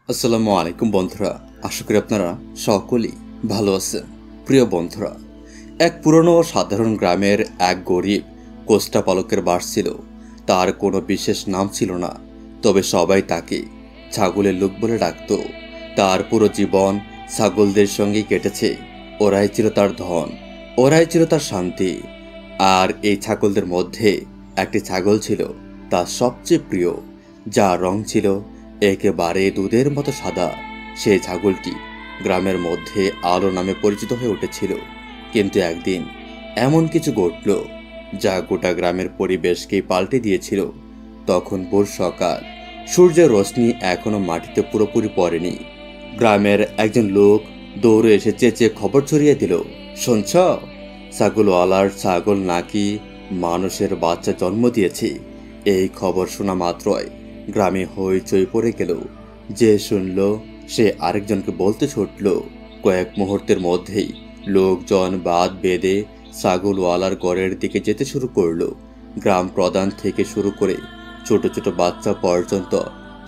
আসসালামু আলাইকুম বন্ধুরা, আশা করি আপনারা সকলেই ভালো আছেন। প্রিয় বন্ধুরা, এক পুরনো ও সাধারণ গ্রামের এক গরিব কোষ্টা পালকের বাস ছিল। তার কোনো বিশেষ নাম ছিল না, তবে সবাই তাকে ছাগলের লোক বলে ডাকত। তার পুরো জীবন ছাগলদের সঙ্গেই কেটেছে। ওরাই ছিল তার ধন, ওরাই ছিল তার শান্তি। আর এই ছাগলদের মধ্যে একটি ছাগল ছিল তার সবচেয়ে প্রিয়, যার রং ছিল একেবারে দুধের মতো সাদা। সেই ছাগলটি গ্রামের মধ্যে আলো নামে পরিচিত হয়ে উঠেছিল। কিন্তু একদিন এমন কিছু ঘটল যা গোটা গ্রামের পরিবেশকেই পাল্টে দিয়েছিল। তখন ভোর সকাল, সূর্যের রোশনি এখনো মাটিতে পুরোপুরি পড়েনি। গ্রামের একজন লোক দৌড়ে এসে চেঁচিয়ে খবর ছড়িয়ে দিল, শুনছ, ছাগলওয়ালার ছাগল নাকি মানুষের বাচ্চা জন্ম দিয়েছে। এই খবর শোনা মাত্রই গ্রামে হইচই পড়ে গেল। যে শুনল সে আরেকজনকে বলতে ছুটল। কয়েক মুহূর্তের মধ্যেই লোকজন বাঁধ বেঁধে ছাগলওয়ালার ঘরের দিকে যেতে শুরু করলো। গ্রাম প্রধান থেকে শুরু করে ছোট ছোট বাচ্চা পর্যন্ত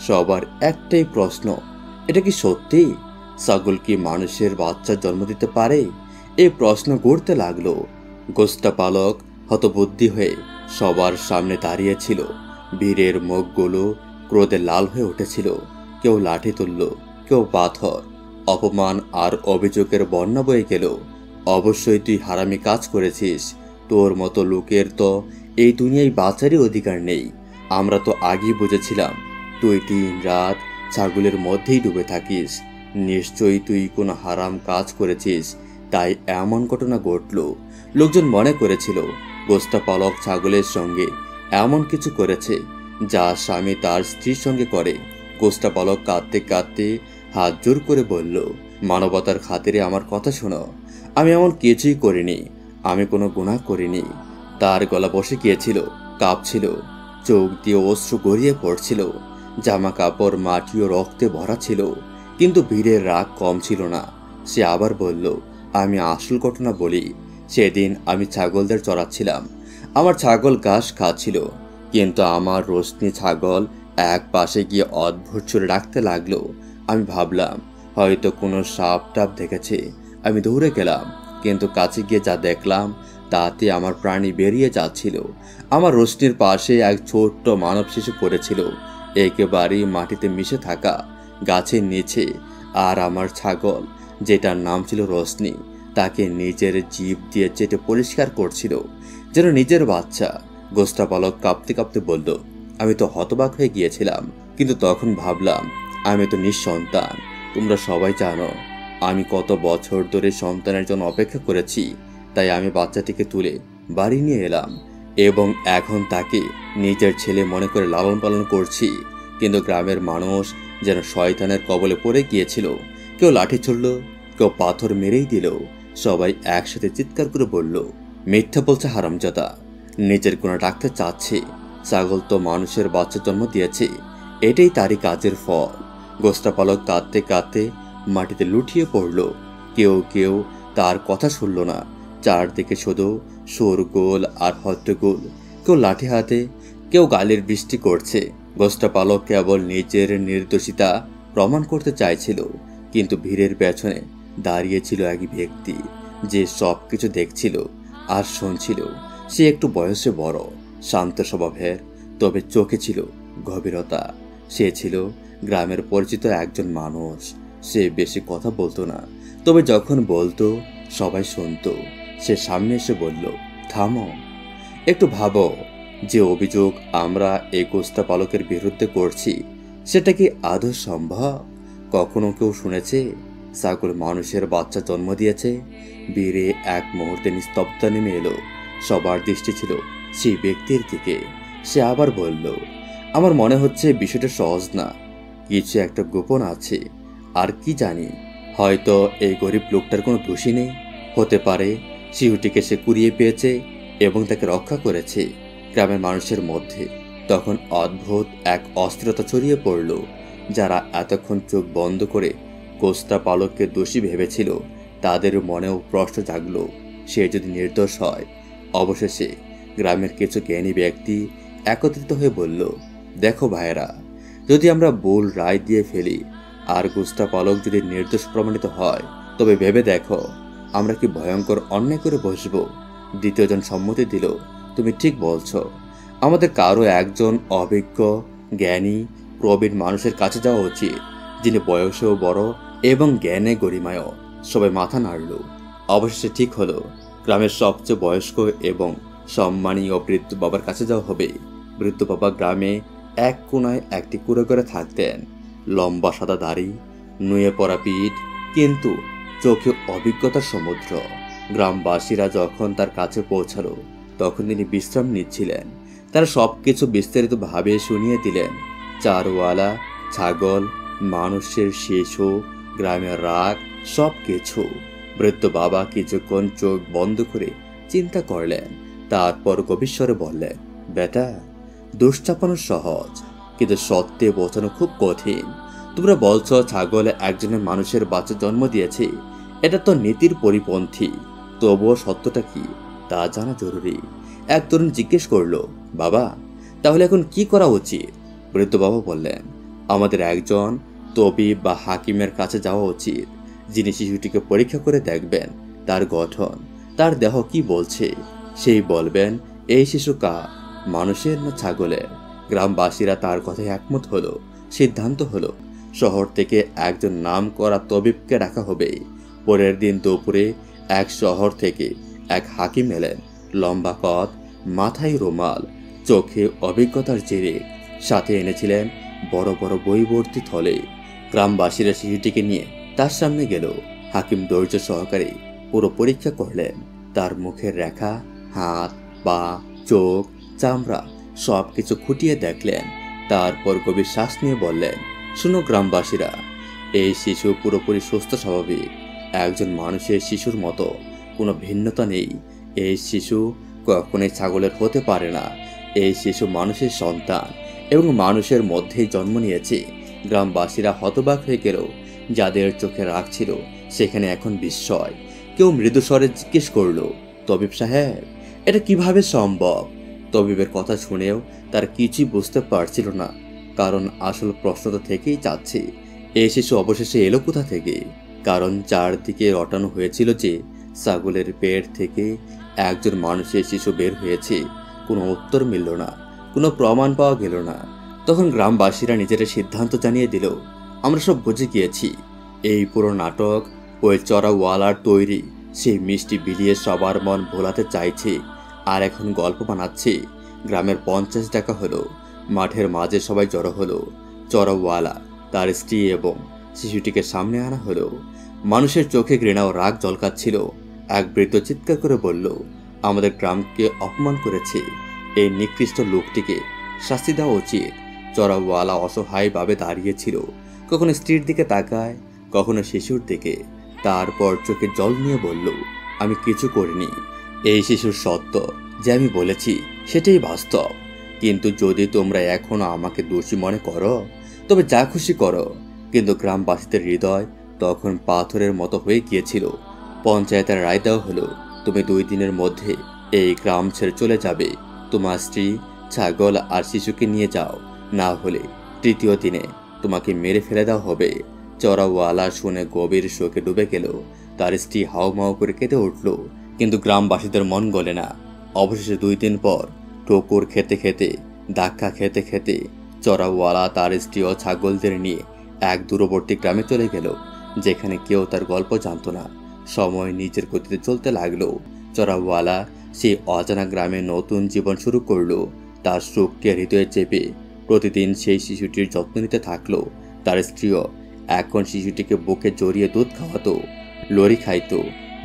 সবার একটাই প্রশ্ন, এটা কি সত্যি? ছাগল কি মানুষের বাচ্চা জন্ম দিতে পারে? এই প্রশ্ন ঘুরতে লাগলো। গোষ্ঠা পালক হতবুদ্ধি হয়ে সবার সামনে দাঁড়িয়েছিল। বীরের মুখগুলো ক্রোধে লাল হয়ে উঠেছিল। কেউ লাঠি তুলল, কেউ পাথর। অপমান আর অভিযোগের বন্যা বয়ে গেল। অবশ্যই তুই হারামি কাজ করেছিস। তোর মতো লোকের তো এই দুনিয়ায় বাঁচারই অধিকার নেই। আমরা তো আগেই বুঝেছিলাম তুই দিন রাত ছাগলের মধ্যেই ডুবে থাকিস। নিশ্চয়ই তুই কোনো হারাম কাজ করেছিস, তাই এমন ঘটনা ঘটল। লোকজন মনে করেছিল গোষ্ঠা পালক ছাগলের সঙ্গে এমন কিছু করেছে যা স্বামী তার স্ত্রীর সঙ্গে করে। গোষ্ঠা পালক কাঁদতে কাঁদতে হাত জোর করে বলল, মানবতার খাতিরে আমার কথা শোনো, আমি এমন কিছুই করিনি, আমি কোনো গুনাহ করিনি। তার গলা বসে গিয়েছিল, কাঁপছিল, চোখ দিয়ে অশ্রু গড়িয়ে পড়ছিল, জামা কাপড় মাটি ও রক্তে ভরা ছিল। কিন্তু বীরের রাগ কম ছিল না। সে আবার বলল, আমি আসল ঘটনা বলি। সেদিন আমি ছাগলদের চড়াচ্ছিলাম। আমার ছাগল ঘাস খাচ্ছিল, কিন্তু আমার রোশনি ছাগল এক পাশে গিয়ে অদ্ভুত সুরে ডাকতে লাগলো। আমি ভাবলাম হয়তো কোনো সাপ টাপ দেখেছে। আমি দৌড়ে গেলাম, কিন্তু কাছে গিয়ে যা দেখলাম তাতে আমার প্রাণী বেরিয়ে যাচ্ছিল। আমার রোশনির পাশে এক ছোট্ট মানব শিশু পড়েছিল, একেবারেই মাটিতে মিশে থাকা গাছের নিচে। আর আমার ছাগল, যেটার নাম ছিল রোশনি, তাকে নিজের জিভ দিয়ে চেটে পরিষ্কার করছিল, যেন নিজের বাচ্চা। গোষ্ঠা পালক কাঁপতে কাঁপতে বলল, আমি তো হতবাক হয়ে গিয়েছিলাম, কিন্তু তখন ভাবলাম আমি তো নিঃসন্তান। তোমরা সবাই জানো আমি কত বছর ধরে সন্তানের জন্য অপেক্ষা করেছি, তাই আমি বাচ্চাটিকে তুলে বাড়ি নিয়ে এলাম এবং এখন তাকে নিজের ছেলে মনে করে লালন পালন করছি। কিন্তু গ্রামের মানুষ যেন শয়তানের কবলে পড়ে গিয়েছিল। কেউ লাঠি ছুড়ল, কেউ পাথর মেরেই দিল। সবাই একসাথে চিৎকার করে বলল, মিথ্যা বলছে হারামজাদা, নিজের গুণা ডাকতে চাচ্ছে। ছাগল তো মানুষের বাচ্চা জন্ম দিয়েছে, এটাই তারই কাজের ফল। গোষ্ঠা পালক কাঁদতে কাঁদতে মাটিতে লুটিয়ে পড়ল। কেউ কেউ তার কথা শুনল না। চারদিকে শুধু শোরগোল আর হট্টগোল। কেউ লাঠি হাতে, কেউ গালির বৃষ্টি করছে। গোষ্ঠা পালক কেবল নিজের নির্দোষিতা প্রমাণ করতে চাইছিল, কিন্তু ভিড়ের পেছনে দাঁড়িয়েছিল এক ব্যক্তি যে সব কিছু দেখছিল আর শুনছিল। সে একটু বয়সে বড়, শান্ত স্বভাবের, তবে চোখে ছিল গভীরতা। সে ছিল গ্রামের পরিচিত একজন মানুষ। সে বেশি কথা বলতো না, তবে যখন বলতো সবাই শুনতো। সে সামনে এসে বলল, থামো, একটু ভাবো, যে অভিযোগ আমরা এই গোষ্ঠা পালকের বিরুদ্ধে করছি সেটা কি আদৌ সম্ভব? কখনো কেউ শুনেছে ছাগল মানুষের বাচ্চা জন্ম দিয়েছে? বীরে এক মুহূর্তে নিস্তব্ধতা নেমে এলো। সবার দৃষ্টি ছিল সেই ব্যক্তির দিকে। সে আবার বলল, আমার মনে হচ্ছে বিষয়টা সহজ না, কিছু একটা গোপন আছে। আর কি জানি, হয়তো এই গরিব লোকটার কোনো দোষী নেই। হতে পারে শিশুটিকে সে কুড়িয়ে পেয়েছে এবং তাকে রক্ষা করেছে। গ্রামের মানুষের মধ্যে তখন অদ্ভুত এক অস্থিরতা ছড়িয়ে পড়ল। যারা এতক্ষণ চোখ বন্ধ করে গোষ্ঠা পালককে দোষী ভেবেছিল তাদের মনেও প্রশ্ন জাগল, সে যদি নির্দোষ হয়। অবশেষে গ্রামের কিছু জ্ঞানী ব্যক্তি একত্রিত হয়ে বলল, দেখো ভাইয়েরা, যদি আমরা ভুল রায় দিয়ে ফেলি আর গুস্তা পালক যদি নির্দোষ প্রমাণিত হয় তবে ভেবে দেখো আমরা কি ভয়ঙ্কর অন্যায় করে বসবো। দ্বিতীয়জন সম্মতি দিল, তুমি ঠিক বলছো, আমাদের কারো একজন অভিজ্ঞ জ্ঞানী প্রবীণ মানুষের কাছে যাওয়া উচিত, যিনি বয়সেও বড় এবং জ্ঞানে গরিমায়। সবাই মাথা নাড়ল। অবশেষে ঠিক হলো গ্রামের সবচেয়ে বয়স্ক এবং সম্মানীয় বৃদ্ধ বাবার কাছে যাওয়া হবে। বৃদ্ধ বাবা গ্রামে এক কোনায় একটি কুঁড়ে ঘরে থাকতেন। লম্বা সাদা দাড়ি, নুয়ে পড়া পিঠ, কিন্তু চোখে অভিজ্ঞতার সমুদ্র। গ্রামবাসীরা যখন তার কাছে পৌঁছালো তখন তিনি বিশ্রাম নিচ্ছিলেন। তারা সবকিছু বিস্তারিতভাবে শুনিয়ে দিলেন। চারওয়ালা, ছাগল, মানুষের শিশু, গ্রামের রাগ, সবকিছু। বৃদ্ধ বাবা কিছুক্ষণ চোখ বন্ধ করে চিন্তা করলেন, তারপর গভীর স্বরে বললেন, বেটা, দোষ চাপানো সহজ, কিন্তু সত্যে বোঝানো খুব কঠিন। তোমরা বলছো ছাগলে একজনের মানুষের বাচ্চা জন্ম দিয়েছে, এটা তো নীতির পরিপন্থী। তবুও সত্যটা কি তা জানা জরুরি। এক তরুণ জিজ্ঞেস করলো, বাবা, তাহলে এখন কি করা উচিত? বৃদ্ধ বাবা বললেন, আমাদের একজন তবিব বা হাকিমের কাছে যাওয়া উচিত, যিনি শিশুটিকে পরীক্ষা করে দেখবেন তার গঠন, তার দেহ কি বলছে। সেই বলবেন এই শিশু কার, মানুষের না ছাগলের। গ্রামবাসীরা তার কথায় একমত হলো। সিদ্ধান্ত হলো শহর থেকে একজন নাম করা তবিবকে ডাকা হবে। পরের দিন দুপুরে এক শহর থেকে এক হাকিম এলেন। লম্বা কদ, মাথায় রুমাল, চোখে অভিজ্ঞতার জেরে, সাথে এনেছিলেন বড় বড় বইভর্তি থলে। গ্রামবাসীরা শিশুটিকে নিয়ে তার সামনে গেল। হাকিম ধৈর্য সহকারে পুরো পরীক্ষা করলেন। তার মুখের রেখা, হাত, পা, চোখ, চামড়া সবকিছু খুঁটিয়ে দেখলেন। তারপর গভীর শ্বাস নিয়ে বললেন, শুনো গ্রামবাসীরা, এই শিশু পুরোপুরি সুস্থ স্বাভাবিক, একজন মানুষের শিশুর মতো কোনো ভিন্নতা নেই। এই শিশু কখনোই ছাগলের হতে পারে না। এই শিশু মানুষের সন্তান এবং মানুষের মধ্যেই জন্ম নিয়েছে। গ্রামবাসীরা হতবাক হয়ে গেল। যাদের চোখে রাগ ছিল সেখানে এখন বিস্ময়। কেউ মৃদু স্বরে জিজ্ঞেস করলো, তবিব সাহেব, এটা কিভাবে সম্ভব? তবিবের কথা শুনেও তার কিছুই বুঝতে পারছিল না, কারণ আসল প্রশ্নটা থেকেই যাচ্ছে, এই শিশু অবশেষে এলো কোথা থেকে? কারণ চারদিকে রটানো হয়েছিল যে ছাগলের পেট থেকে একজন মানুষের শিশু বের হয়েছে। কোনো উত্তর মিলল না, কোনো প্রমাণ পাওয়া গেল না। তখন গ্রামবাসীরা নিজেরা সিদ্ধান্ত জানিয়ে দিল, আমরা সব বুঝে গিয়েছি, এই পুরো নাটক ওই চড়াওয়ালার তৈরি। সেই মিষ্টি বিলিয়ে সবার মন ভোলাতে চাইছে আর এখন গল্প বানাচ্ছে। গ্রামের 50 টাকা হলো। মাঠের মাঝে সবাই জড়ো হলো। চড়াওয়ালা, তার স্ত্রী এবং শিশুটিকে সামনে আনা হলো। মানুষের চোখে ঘৃণা ও রাগ ঝলকাচ্ছিল। এক বৃদ্ধ চিৎকার করে বলল, আমাদের গ্রামকে অপমান করেছে, এই নিকৃষ্ট লোকটিকে শাস্তি দেওয়া উচিত। চড়াওয়ালা অসহায়ভাবে দাঁড়িয়েছিল, কখনো স্ত্রীর দিকে তাকায়, কখনো শিশুর দিকে। তারপর চোখে জল নিয়ে বলল, আমি কিছু করিনি। এই শিশুর সত্য যে আমি বলেছি সেটাই বাস্তব। কিন্তু যদি তোমরা এখনো আমাকে দোষী মনে করো তবে যা খুশি করো। কিন্তু গ্রামবাসীদের হৃদয় তখন পাথরের মতো হয়ে গিয়েছিল। পঞ্চায়েতের রায় দেওয়া হলো, তুমি 2 দিনের মধ্যে এই গ্রাম ছেড়ে চলে যাবে। তোমার স্ত্রী, ছাগল আর শিশুকে নিয়ে যাও, না হলে 3য় দিনে তোমাকে মেরে ফেলে দেওয়া হবে। চড়াওয়ালা শুনে গভীর শোকে ডুবে গেল। তার স্ত্রী হাউমাউ করে কেঁদে উঠল, কিন্তু গ্রামবাসীদের মন গলে না। অবশেষে 2 দিন পর ঠোকর খেতে খেতে, ধাক্কা খেতে খেতে চড়াওয়ালা তার স্ত্রী ও ছাগলদের নিয়ে এক দূরবর্তী গ্রামে চলে গেল, যেখানে কেউ তার গল্প জানত না। সময় নিজের গতিতে চলতে লাগলো। চড়াওয়ালা সেই অজানা গ্রামে নতুন জীবন শুরু করলো। তার সুখকে হৃদয়ে চেপে প্রতিদিন সেই শিশুটির যত্ন নিতে থাকলো। তার স্ত্রীও এখন শিশুটিকে বুকে জড়িয়ে দুধ খাওয়াতো, লড়ি খাইতো,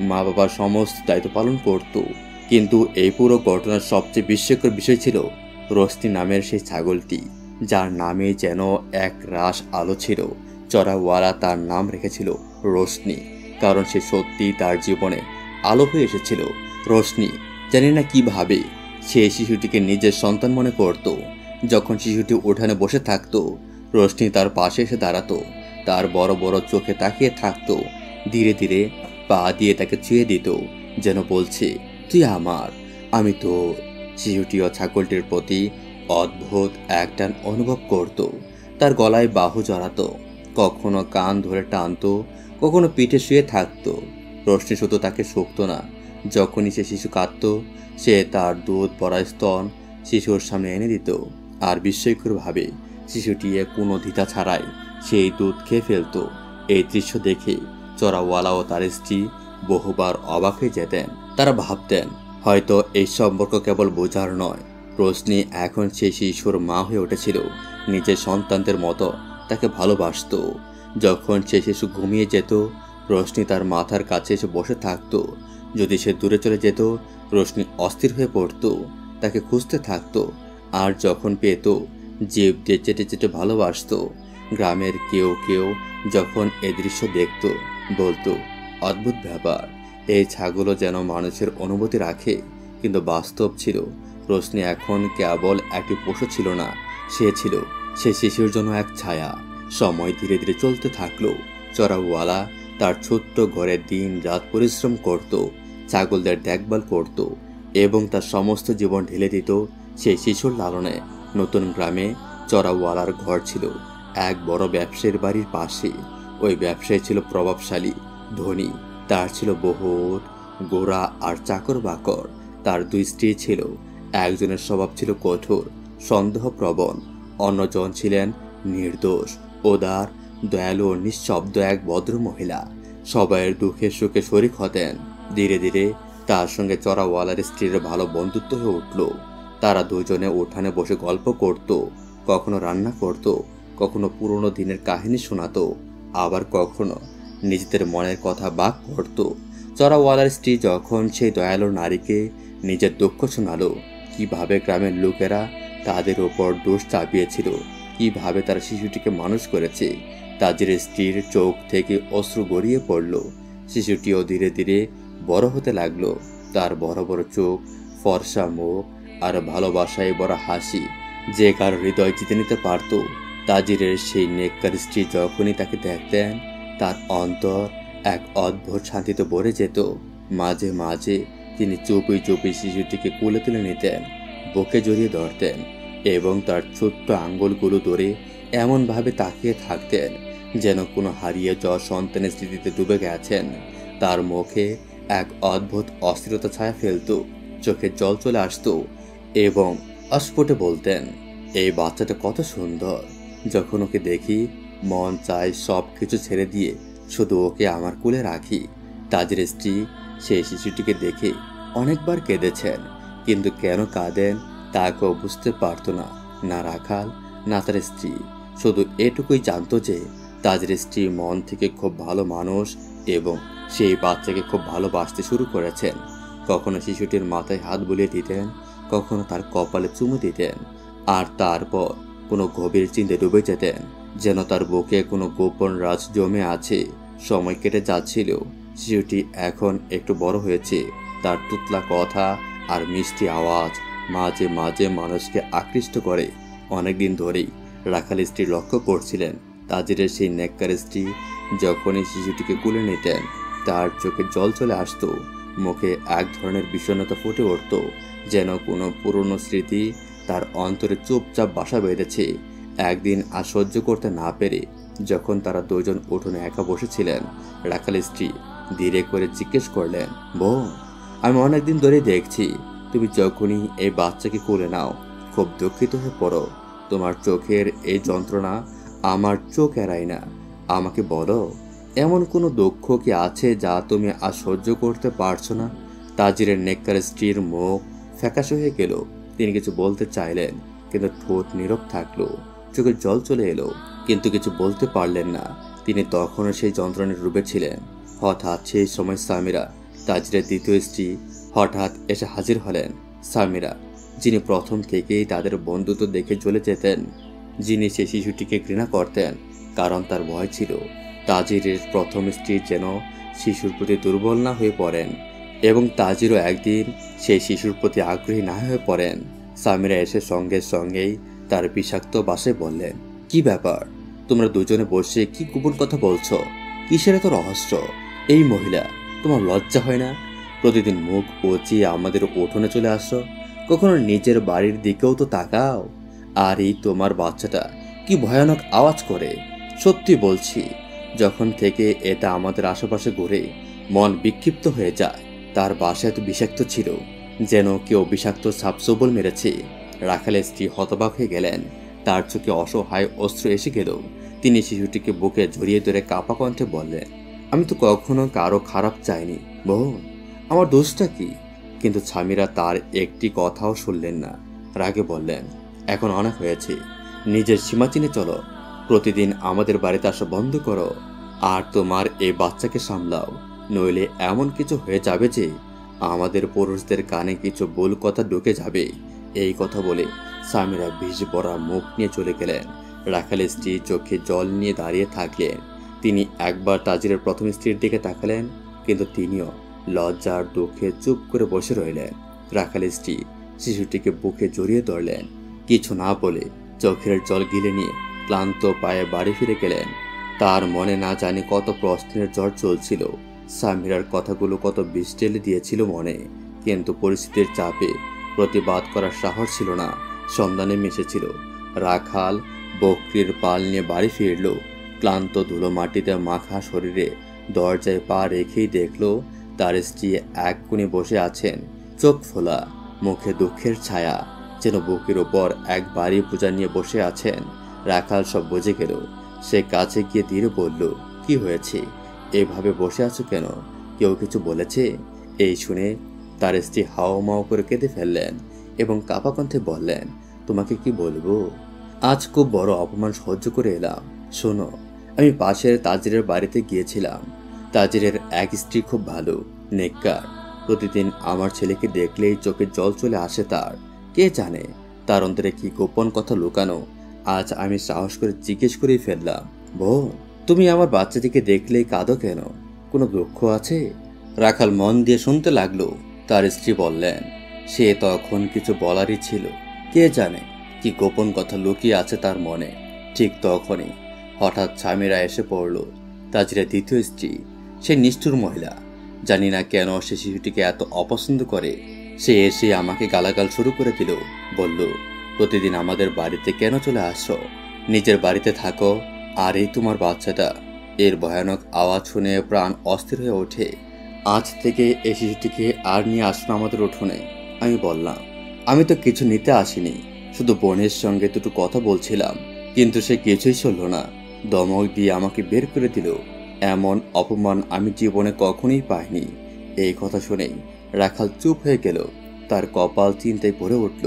মা বাবার সমস্ত দায়িত্ব পালন করত। কিন্তু এই পুরো ঘটনার সবচেয়ে বিস্ময়কর বিষয় ছিল রোশনি নামের সেই ছাগলটি, যার নামে যেন এক রাশ আলো ছিল। চড়াওয়ালা তার নাম রেখেছিল রোশনি, কারণ সে সত্যি তার জীবনে আলো হয়ে এসেছিল। রোশনি জানি না কিভাবে সে শিশুটিকে নিজের সন্তান মনে করত। যখন শিশুটি উঠানে বসে থাকতো, রোশনি তার পাশে এসে দাঁড়াতো, তার বড় বড় চোখে তাকিয়ে থাকতো, ধীরে ধীরে পা দিয়ে তাকে ছুঁয়ে দিত, যেন বলছে, তুই আমার, আমি তোর। শিশুটিও ছাগলটির প্রতি অদ্ভুত এক টান অনুভব করত। তার গলায় বাহু জড়াতো, কখনো কান ধরে টানতো, কখনো পিঠে শুয়ে থাকতো। রোশনি শুধু তাকে শোকতো না, যখনই সে শিশু কাঁদত সে তার দুধ ভরা স্তন শিশুর সামনে এনে দিত। আর বিস্ময়করভাবে শিশুটি কোনো দ্বিধা ছাড়াই সেই দুধ খেয়ে ফেলত। এই দৃশ্য দেখে চোরাওয়ালা ও তার স্ত্রী বহুবার অবাক হয়ে যেতেন। তারা ভাবতেন হয়তো এই সম্পর্ক কেবল বোঝার নয়, রোশনি এখন সেই শিশুর মা হয়ে উঠেছিল, নিজের সন্তানদের মতো তাকে ভালোবাসত। যখন সে শিশু ঘুমিয়ে যেত রোশনি তার মাথার কাছে এসে বসে থাকতো। যদি সে দূরে চলে যেত রোশনি অস্থির হয়ে পড়তো, তাকে খুঁজতে থাকতো, আর যখন পেত জিভ দিয়ে চেটে চেটে ভালোবাসত। গ্রামের কেউ কেউ যখন এই দৃশ্য দেখত বলতো, অদ্ভুত ব্যাপার, এই ছাগলও যেন মানুষের অনুভূতি রাখে। কিন্তু বাস্তব ছিল রোশনি এখন কেবল একটি পশু ছিল না, সে ছিল সে শিশুর জন্য এক ছায়া। সময় ধীরে ধীরে চলতে থাকলো। চোরাওয়ালা তার ছোট্ট ঘরে দিন রাত পরিশ্রম করত, ছাগলদের দেখভাল করত এবং তার সমস্ত জীবন ঢেলে দিত সেই শিশুর লালনে। নতুন গ্রামে চোরাওয়ালার ঘর ছিল এক বড় ব্যবসায়ীর বাড়ির পাশে। ওই ব্যবসায়ী ছিল প্রভাবশালী, ধনী, তার ছিল বহুত গোড়া আর চাকর বাকর। তার দুই স্ত্রী ছিল, একজনের স্বভাব ছিল কঠোর, সন্দেহপ্রবণ, অন্যজন ছিলেন নির্দোষ, উদার, দয়ালু ও নিঃশব্দ এক ভদ্র মহিলা। সবাইয়ের দুঃখে সুখে শরিক হতেন। ধীরে ধীরে তার সঙ্গে চোরাওয়ালার স্ত্রীর ভালো বন্ধুত্ব হয়ে উঠল। তারা দুজনে উঠানে বসে গল্প করত, কখনো রান্না করত, কখনো পুরনো দিনের কাহিনী শোনাতো, আবার কখনো নিজেদের মনের কথা বাক করত। চোরাওয়ালার স্ত্রী যখন সেই দয়ালু নারীকে নিজের দুঃখ শোনালো, কিভাবে গ্রামের লোকেরা তাদের ওপর দোষ চাপিয়েছিল, কিভাবে তারা শিশুটিকে মানুষ করেছে, তাদের স্ত্রীর চোখ থেকে অশ্রু গড়িয়ে পড়ল। শিশুটিও ধীরে ধীরে বড় হতে লাগলো। তার বড় বড় চোখ, ফর্সা মুখ আর ভালোবাসায় বড় হাসি যে কার হৃদয় জিতে নিতে পারত। তাজিরের সেই নেককার স্ত্রী যখনই তাকে দেখতেন তার অন্তর এক অদ্ভুত শান্তিতে ভরে যেত। মাঝে মাঝে তিনি চুপি চুপি শিশুটিকে কোলে তুলে নিতেন, বুকে জড়িয়ে ধরতেন এবং তার ছোট্ট আঙ্গুলগুলো ধরে এমনভাবে তাকিয়ে থাকতেন যেন কোনো হারিয়ে যাওয়া সন্তানের স্মৃতিতে ডুবে গেছেন। তার মুখে এক অদ্ভুত অস্থিরতা ছায়া ফেলত, চোখে জল চলে আসত এবং অস্ফুটে বলতেন, এই বাচ্চাটা কত সুন্দর। যখন ওকে দেখি মন চায় সব কিছু ছেড়ে দিয়ে শুধু ওকে আমার কোলে রাখি। তাজের স্ত্রী সেই শিশুটিকে দেখে অনেকবার কেঁদেছেন, কিন্তু কেন কাঁদেন তা কেউ বুঝতে পারত না, না রাখাল না তার স্ত্রী। শুধু এটুকুই জানতো যে তাজের স্ত্রী মন থেকে খুব ভালো মানুষ এবং সেই বাচ্চাকে খুব ভালোবাসতে শুরু করেছেন। কখনো শিশুটির মাথায় হাত বুলিয়ে দিতেন, কখনো তার কপালে চুমু দিতেন, আর তারপর কোনো গভীর চিন্তায় ডুবে যেতেন, যেন তার বুকে কোনো গোপন রাজ জমে আছে। সময় কেটে যাচ্ছিল, শিশুটি এখন একটু বড় হয়েছে। তার তুতলা কথা আর মিষ্টি আওয়াজ মাঝে মাঝে মানুষকে আকৃষ্ট করে। অনেকদিন ধরেই রাখাল স্ত্রী লক্ষ্য করছিলেন তাজিরের সেই নেককার স্ত্রী যখনই শিশুটিকে কোলে নিতেন তার চোখে জল চলে আসতো, মুখে এক ধরনের বিষণ্ণতা ফুটে উঠত, যেন কোনো পুরনো স্মৃতি তার অন্তরে চুপচাপ বাসা বেঁধেছে। একদিন আর সহ্য করতে না পেরে যখন তারা দুজন উঠোনে একা বসেছিলেন, রাখাল স্ত্রী ধীরে করে জিজ্ঞেস করলেন, বউ, আমি অনেকদিন ধরে দেখছি তুমি যখনই এই বাচ্চাকে কোলে নাও খুব দুঃখিত হয়ে পড়ো। তোমার চোখের এই যন্ত্রণা আমার চোখ এড়ায় না। আমাকে বলো, এমন কোনো দুঃখ কি আছে যা তুমি আর সহ্য করতে পারছো না? তাজিরের নেককার স্ত্রীর মুখ ফ্যাকাশে হয়ে গেল। তিনি কিছু বলতে চাইলেন, কিন্তু ঠোঁট নীরব থাকলো, চোখে জল চলে এলো, কিন্তু কিছু বলতে পারলেন না। তিনি তখনও সেই যন্ত্রণায় ডুবেছিলেন। হঠাৎ সেই সময় সামিরা, তাজিরের দ্বিতীয় স্ত্রী, হঠাৎ এসে হাজির হলেন। সামিরা, যিনি প্রথম থেকেই তাদের বন্ধুত্ব দেখে চলে যেতেন, যিনি সেই শিশুটিকে ঘৃণা করতেন কারণ তার ভয় ছিল তাজিরের প্রথম স্ত্রী যেন শিশুর প্রতি দুর্বল না হয়ে পড়েন এবং তাজিরও একদিন সেই শিশুর প্রতি আগ্রহী না হয়ে পড়েন। সামিরা এসে সঙ্গে সঙ্গেই তার বিষাক্ত বাসায় বললেন, কি ব্যাপার, তোমরা দুজনে বসে কি গোপন কথা বলছো? কিসের এত রহস্য? এই মহিলা, তোমার লজ্জা হয় না? প্রতিদিন মুখ উঁচিয়ে আমাদের উঠোনে চলে আসো, কখনো নিজের বাড়ির দিকেও তো তাকাও। আর এই তোমার বাচ্চাটা কি ভয়ানক আওয়াজ করে, সত্যি বলছি, যখন থেকে এটা আমাদের আশেপাশে ঘুরে মন বিক্ষিপ্ত হয়ে যায়। তার বাসা এত বিষাক্ত ছিল, যেন কেউ বিষাক্ত সাপসবল মেরেছে। রাখালের স্ত্রী হতবাক হয়ে গেলেন। তার চোখে অসহায় অশ্রু এসে গেল। তিনি শিশুটিকে বুকে জড়িয়ে ধরে কাঁপা কণ্ঠে বললেন, আমি তো কখনো কারো খারাপ চাইনি বোন, আমার দোষটা কি? কিন্তু স্বামীরা তার একটি কথাও শুনলেন না। রাগে বললেন, এখন অনেক হয়েছে, নিজের সীমা চিনে চলো। প্রতিদিন আমাদের বাড়িতে আসা বন্ধ করো, আর তোমার এই বাচ্চাকে সামলাও, নইলে এমন কিছু হয়ে যাবে যে আমাদের পুরুষদের কানে কিছু ভুল কথা ঢুকে যাবে। এই কথা বলে স্বামীরা ভিজে পড়া মুখ নিয়ে চলে গেলেন। রাখালের স্ত্রী চোখে জল নিয়ে দাঁড়িয়ে থাকলেন। তিনি একবার তাজিরের প্রথম স্ত্রীর দিকে তাকালেন, কিন্তু তিনিও লজ্জার দুঃখে চুপ করে বসে রইলেন। রাখালের স্ত্রী শিশুটিকে বুকে জড়িয়ে ধরলেন। কিছু না বলে চোখের জল গিলে নিয়ে ক্লান্ত পায়ে বাড়ি ফিরে গেলেন। তার মনে না জানি কত প্রশ্নের ঝড় চলছিল। সামিরার কথাগুলো কত বিষ ঢেলে দিয়েছিল মনে, কিন্তু পরিস্থিতির চাপে প্রতিবাদ করার সাহস ছিল না। সন্ধ্যা নেমে এসেছিল। রাখাল বকরির পাল নিয়ে বাড়ি ফিরল। ক্লান্ত ধুলো মাটিতে মাখা শরীরে দরজায় পা রেখেই দেখল তার স্ত্রী এক কোণে বসে আছেন, চোখ ফোলা, মুখে দুঃখের ছায়া, যেন বুকের ওপর এক বাড়ি পূজা নিয়ে বসে আছেন। রাখাল সব বুঝে গেল। সে কাছে গিয়ে ধীরে বলল, কি হয়েছে? এভাবে বসে আছো কেন? কেউ কিছু বলেছে? এই শুনে তার স্ত্রী হাওমাও করে কেঁদে ফেললেন এবং কাঁপা কণ্ঠে বললেন, তোমাকে কি বলবো, আজ খুব বড় অপমান সহ্য করে এলাম। শোনো, আমি পাশের তাজিরের বাড়িতে গিয়েছিলাম। তাজিরের এক স্ত্রী খুব ভালো, নেককার। প্রতিদিন আমার ছেলেকে দেখলেই চোখে জল চলে আসে তার। কে জানে তার অন্তরে কি গোপন কথা লুকানো। আজ আমি সাহস করে জিজ্ঞেস করেই ফেললাম, বোন, তুমি আমার বাচ্চাটিকে দেখলেই কাঁদো কেন? কোনো দুঃখ আছে? রাখাল মন দিয়ে শুনতে লাগলো। তার স্ত্রী বললেন, সে তখন কিছু বলারই ছিল। কে জানে কি গোপন কথা লুকিয়ে আছে তার মনে। ঠিক তখনই হঠাৎ স্বামীরা এসে পড়ল। তাজিরের দ্বিতীয় স্ত্রী, সে নিষ্ঠুর মহিলা। জানি না কেন সে শিশুটিকে এত অপছন্দ করে। সে এসে আমাকে গালাগাল শুরু করে দিল। বলল, প্রতিদিন আমাদের বাড়িতে কেন চলে আসো? নিজের বাড়িতে থাকো। আর এই তোমার বাচ্চাটা। এর ভয়ানক আওয়াজ শুনে প্রাণ অস্থির হয়ে ওঠে। আজ থেকে এই শিশুটিকে আর নিয়ে আসো না আমাদের উঠোনে। আমি বললাম, আমি তো কিছু নিতে আসিনি, শুধু বোনের সঙ্গে দুটো কথা বলছিলাম। কিন্তু সে কিছুই শুনল না, দমক দিয়ে আমাকে বের করে দিল। এমন অপমান আমি জীবনে কখনোই পাইনি। এই কথা শুনেই রাখাল চুপ হয়ে গেল। তার কপাল চিন্তায় ভরে উঠল।